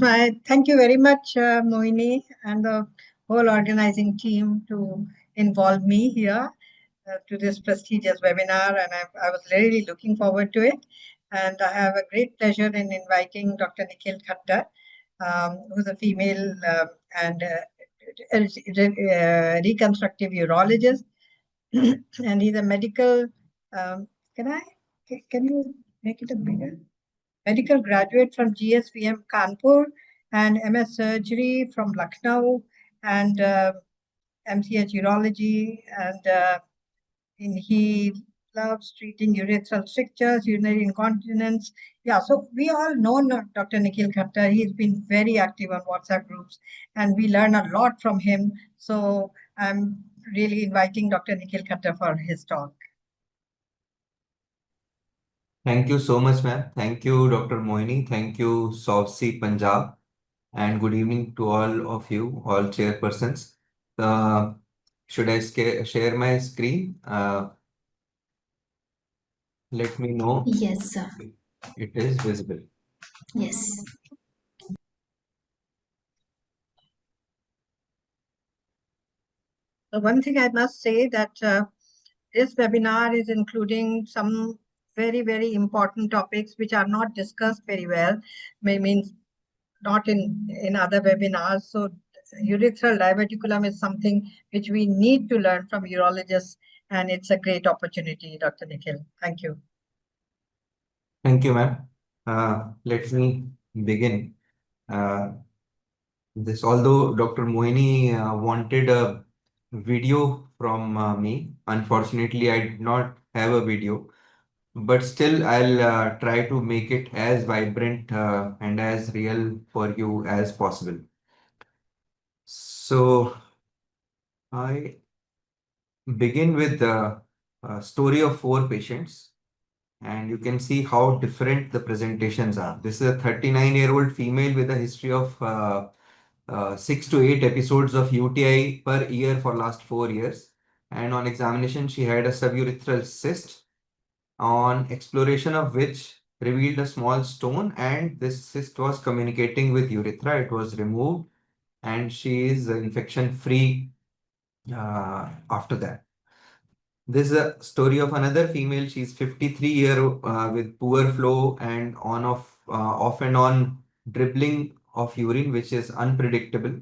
Thank you very much, Mohini, and the whole organizing team to involve me here to this prestigious webinar, and I was really looking forward to it. And I have a great pleasure in inviting Dr. Nikhil Khattar, who's a female and reconstructive urologist, and he's a medical. Um, can I? Can you make it a bigger? Medical graduate from GSVM Kanpur and MS Surgery from Lucknow and MCH Urology. And he loves treating urethral strictures, urinary incontinence. Yeah, so we all know Dr. Nikhil Khattar. He's been very active on WhatsApp groups and we learn a lot from him. So I'm really inviting Dr. Nikhil Khattar for his talk. Thank you so much, ma'am. Thank you, Dr. Moini. Thank you, Saucy Punjab. And good evening to all of you, all chairpersons. Uh, should I share my screen? Let me know Yes, sir. if it is visible. Yes. So one thing I must say that this webinar is including some very, very important topics which are not discussed very well, means not in other webinars. So urethral diverticulum is something which we need to learn from urologists, and it's a great opportunity, Dr. Nikhil. Thank you. Thank you, ma'am. Let me begin. Uh, although Dr. Moini wanted a video from me, unfortunately, I did not have a video. But still, I'll try to make it as vibrant and as real for you as possible. So I begin with the story of 4 patients, and you can see how different the presentations are. This is a 39-year-old female with a history of 6 to 8 episodes of UTI per year for last 4 years. And on examination, she had a suburethral cyst, on exploration of which revealed a small stone, and this cyst was communicating with urethra. It was removed and she is infection free after that. This is a story of another female. She's 53 with poor flow and off and on dribbling of urine, which is unpredictable.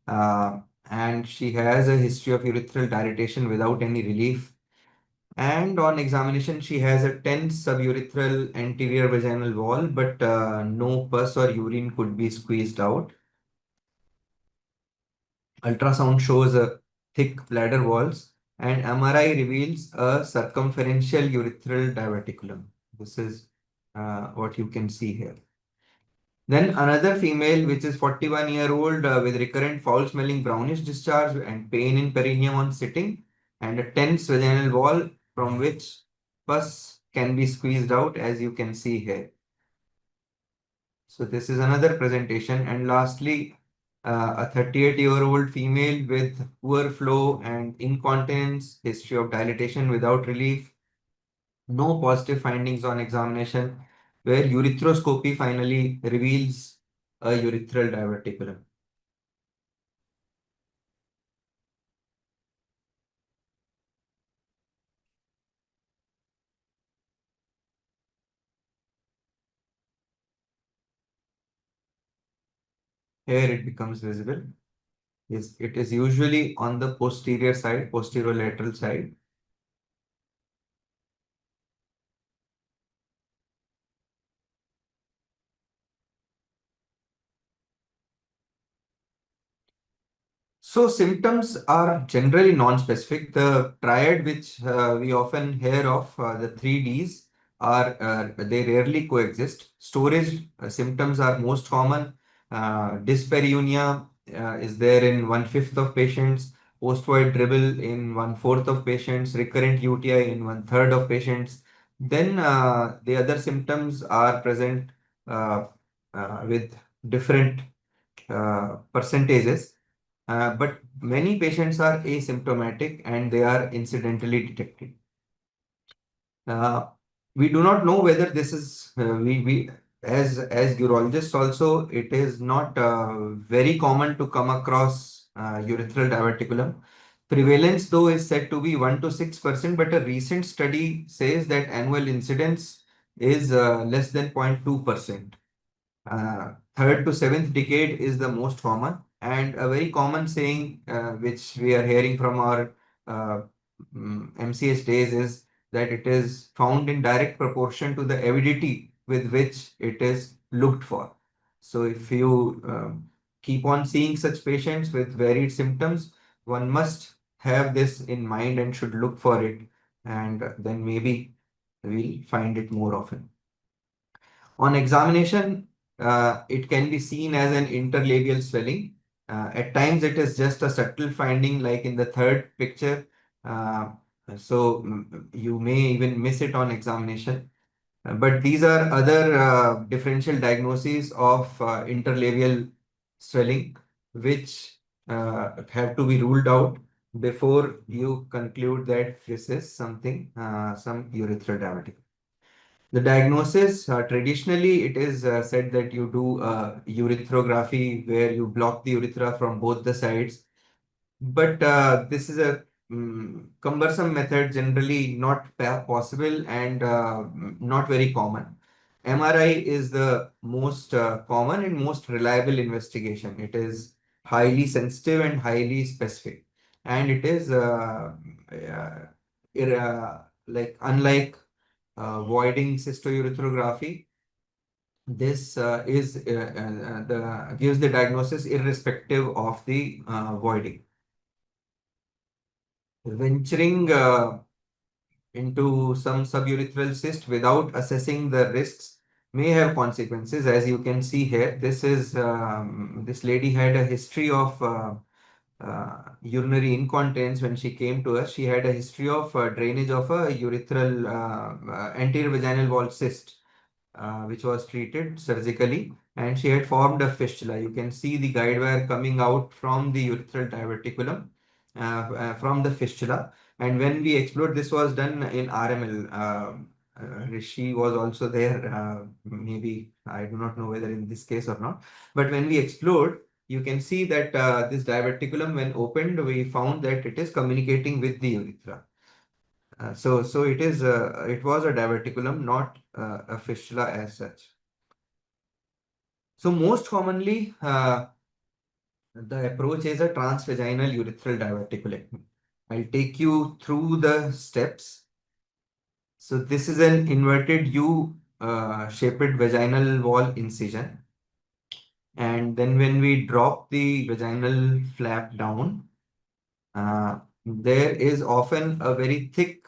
Uh, and she has a history of urethral dilatation without any relief. And on examination, she has a tense suburethral anterior vaginal wall, but no pus or urine could be squeezed out. Ultrasound shows a thick bladder walls, and MRI reveals a circumferential urethral diverticulum. This is what you can see here. Then another female, which is 41-year-old with recurrent foul-smelling brownish discharge and pain in perineum on sitting, and a tense vaginal wall from which pus can be squeezed out, as you can see here. So this is another presentation. And lastly, a 38-year-old female with poor flow and incontinence, history of dilatation without relief, no positive findings on examination, where urethroscopy finally reveals a urethral diverticulum. Here it becomes visible. It is usually on the posterior side, posterolateral side. So symptoms are generally non-specific. The triad which we often hear of, the 3Ds, are they rarely coexist. Storage symptoms are most common. Dyspareunia is there in 1/5 of patients. Post-void dribble in 1/4 of patients. Recurrent UTI in 1/3 of patients. Then the other symptoms are present with different percentages. But many patients are asymptomatic and they are incidentally detected. Uh, we do not know whether this is as urologists also, it is not very common to come across urethral diverticulum. Prevalence, though, is said to be 1 to 6%, but a recent study says that annual incidence is less than 0.2%. Third to seventh decade is the most common, and a very common saying which we are hearing from our uh, MCH days is that it is found in direct proportion to the avidity with which it is looked for. So if you keep on seeing such patients with varied symptoms, one must have this in mind and should look for it, and then maybe we'll find it more often. On examination, it can be seen as an interlabial swelling. At times, it is just a subtle finding, like in the third picture. Uh, you may even miss it on examination. But these are other differential diagnoses of interlabial swelling, which have to be ruled out before you conclude that this is something, some urethral diverticulum. The diagnosis, traditionally, it is said that you do urethroplasty where you block the urethra from both the sides. But this is a cumbersome method, generally not possible and not very common. MRI is the most common and most reliable investigation. It is highly sensitive and highly specific. And it is like unlike voiding cystourethroplasty, this gives the diagnosis irrespective of the voiding. Venturing into some suburethral cyst without assessing the risks may have consequences. As you can see here, this lady had a history of urinary incontinence when she came to us. She had a history of drainage of a urethral anterior vaginal wall cyst, which was treated surgically, and she had formed a fistula. You can see the guide wire coming out from the urethral diverticulum from the fistula. And when we explored, this was done in RML. Rishi was also there. Maybe I do not know whether in this case or not. But when we explored, you can see that this diverticulum, when opened, we found that it is communicating with the urethra. So it was a diverticulum, not a fistula as such. So most commonly, the approach is a transvaginal urethral diverticulectomy. I'll take you through the steps. So this is an inverted U shaped vaginal wall incision. And then when we drop the vaginal flap down, there is often a very thick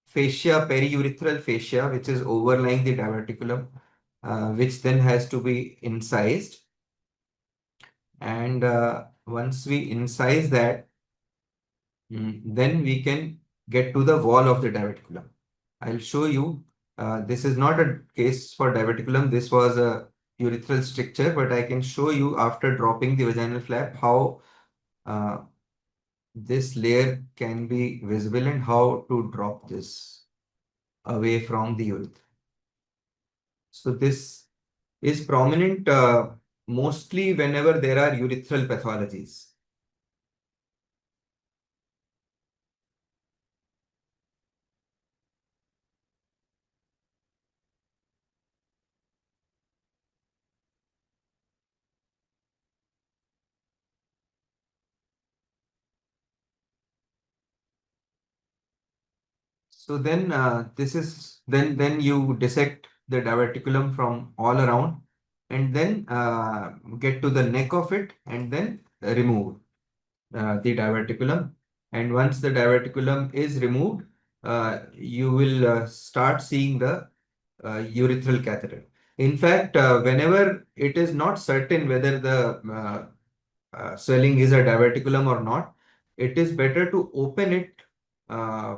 fascia, periurethral fascia, which is overlying the diverticulum, which then has to be incised. And once we incise that, then we can get to the wall of the diverticulum. I'll show you. This is not a case for diverticulum. This was a urethral stricture, but I can show you after dropping the vaginal flap how this layer can be visible and how to drop this away from the urethra. So this is prominent mostly whenever there are urethral pathologies. So then then you dissect the diverticulum from all around and then get to the neck of it and then remove the diverticulum. And once the diverticulum is removed, you will start seeing the urethral catheter. In fact, whenever it is not certain whether the swelling is a diverticulum or not, it is better to open it, uh,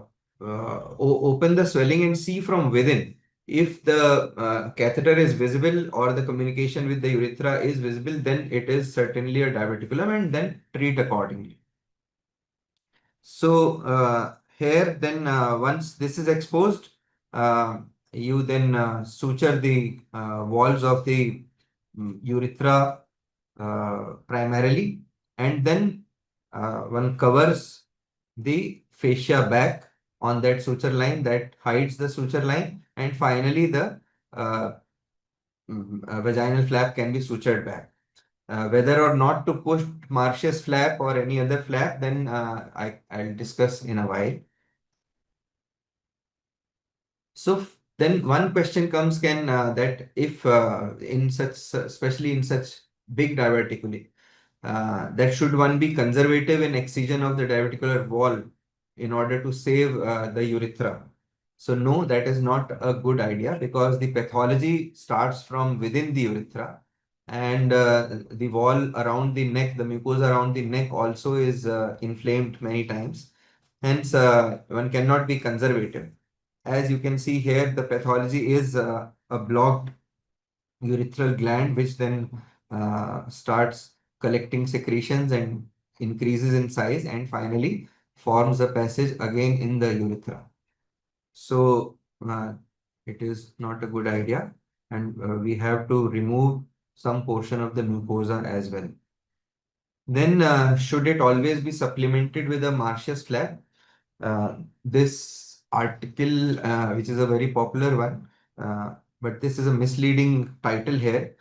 open the swelling and see from within. If the catheter is visible or the communication with the urethra is visible, then it is certainly a diverticulum and then treat accordingly. So here then once this is exposed, you then suture the walls of the urethra primarily, and then one covers the fascia back on that suture line that hides the suture line, and finally the uh, vaginal flap can be sutured back. Whether or not to push Marcius flap or any other flap, then I'll discuss in a while. So then one question comes, can that if in such, especially in such big diverticuli, that should one be conservative in excision of the diverticular wall in order to save the urethra? So no, that is not a good idea, because the pathology starts from within the urethra, and the wall around the neck, the mucosa around the neck also is inflamed many times. Hence, one cannot be conservative. As you can see here, the pathology is a blocked urethral gland, which then starts collecting secretions and increases in size, and finally forms a passage again in the urethra. So it is not a good idea, and we have to remove some portion of the mucosa as well. Then should it always be supplemented with a Marcius flap? This article, which is a very popular one, but this is a misleading title here,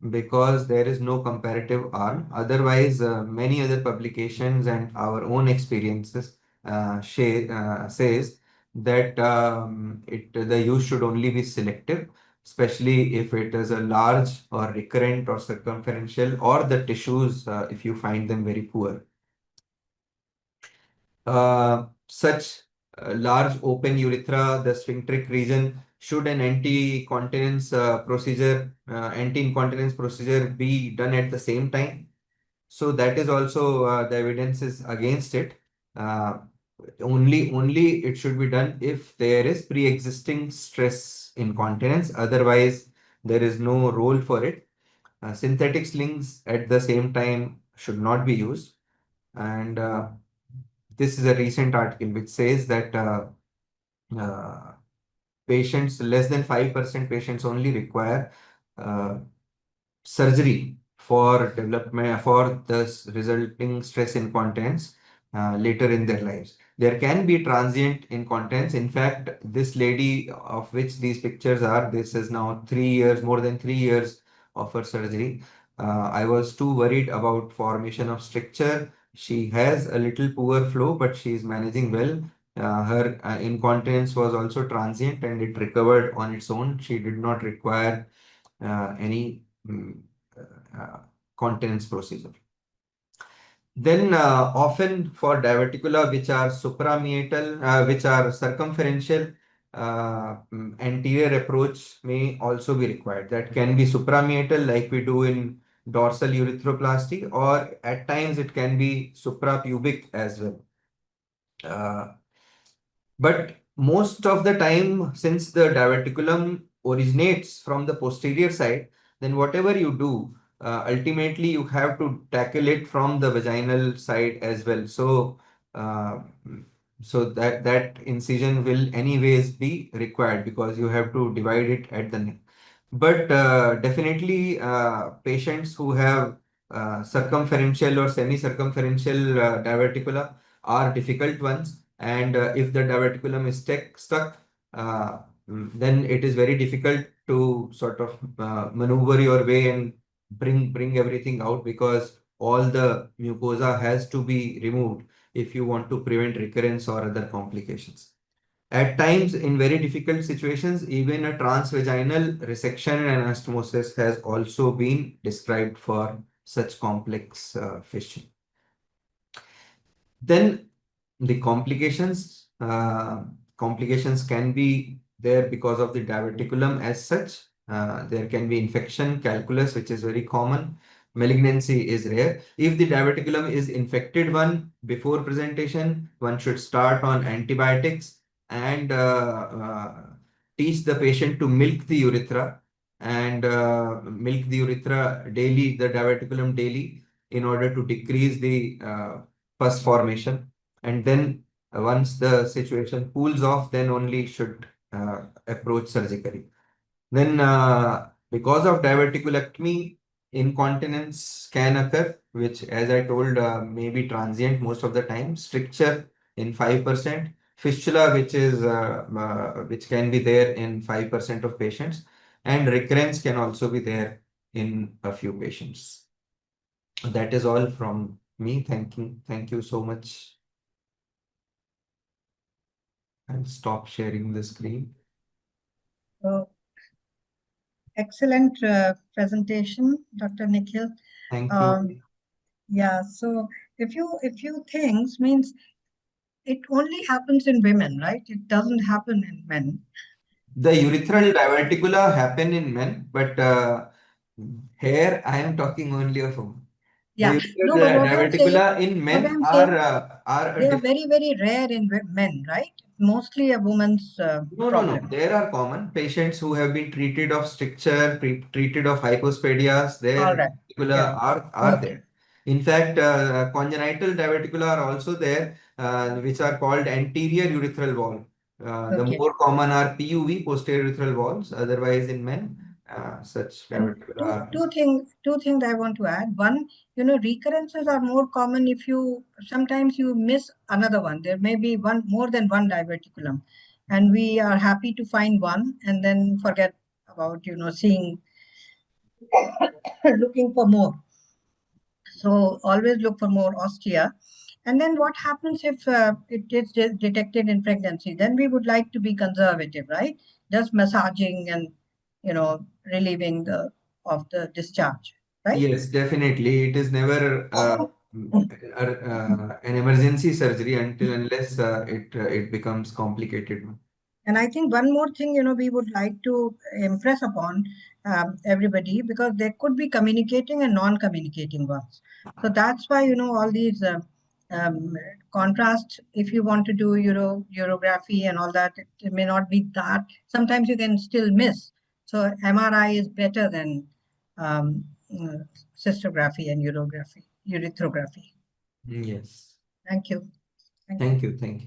because there is no comparative arm. Otherwise, many other publications and our own experiences says that the use should only be selective, especially if it is a large or recurrent or circumferential, or the tissues, if you find them very poor. Such large open urethra, the sphincteric region, should an anti-incontinence procedure be done at the same time? So that is also the evidence is against it. Uh, only it should be done if there is pre-existing stress incontinence. Otherwise, there is no role for it. Synthetic slings at the same time should not be used. And this is a recent article which says that uh, patients, less than 5% patients only require uh, surgery for development for the resulting stress incontinence later in their lives. There can be transient incontinence. In fact, this lady of which these pictures are, this is now 3 years, more than 3 years of her surgery. I was too worried about formation of stricture. She has a little poor flow, but she is managing well. Her incontinence was also transient and it recovered on its own. She did not require any continence procedure. Then often for diverticula which are suprameatal, which are circumferential, anterior approach may also be required. That can be suprameatal like we do in dorsal urethroplasty, or at times it can be suprapubic as well. But most of the time, since the diverticulum originates from the posterior side, then whatever you do, ultimately you have to tackle it from the vaginal side as well. So, uh, so that incision will anyways be required, because you have to divide it at the neck. But definitely, patients who have circumferential or semi-circumferential diverticula are difficult ones, and if the diverticulum is stuck, then it is very difficult to sort of maneuver your way and bring everything out, because all the mucosa has to be removed if you want to prevent recurrence or other complications. At times, in very difficult situations, even a transvaginal resection and anastomosis has also been described for such complex fissure. Then the complications can be there because of the diverticulum as such. There can be infection, calculus, which is very common. Malignancy is rare. If the diverticulum is infected one before presentation, one should start on antibiotics and teach the patient to milk the urethra, and milk the urethra daily, the diverticulum daily, in order to decrease the pus formation. And then once the situation cools off, then only should approach surgically. Then, because of diverticulectomy, incontinence can occur, which, as I told, may be transient most of the time. Stricture in 5%, fistula, which can be there in 5% of patients, and recurrence can also be there in a few patients. That is all from me. Thank you so much. I'll stop sharing the screen. So, excellent presentation, Dr. Nikhil. Thank you. Yeah, so if you things means it only happens in women, right? It doesn't happen in men. The urethral diverticula happen in men, but here I am talking only of women. The Yeah, no, urethral but diverticula in what men I'm saying, are they a are different. very, very rare in men, right? Mostly a woman's No. problem. There are common patients who have been treated of stricture, treated of hypospadias. All Their right. Yeah. diverticula are Okay. there. In fact, congenital diverticula are also there, which are called anterior urethral wall. The Okay. more common are PUV, posterior urethral walls. Otherwise, in men, such And diverticula are. two things I want to add. One, recurrences are more common if sometimes you miss another one. There may be more than one diverticulum, and we are happy to find one and then forget about, seeing, looking for more. So always look for more ostia. And then what happens if it is detected in pregnancy? Then we would like to be conservative, right? Just massaging and, relieving of the discharge, right? Yes, definitely. It is never an emergency surgery until unless it becomes complicated. And I think one more thing, we would like to impress upon everybody, because there could be communicating and non-communicating ones. So that's why, all these um, contrasts, if you want to do urography and all that, it may not be that. Sometimes you can still miss. So MRI is better than um, uh, cystography and urography, urethrophy. Yes. Thank you. Thank you. Thank you. Thank you.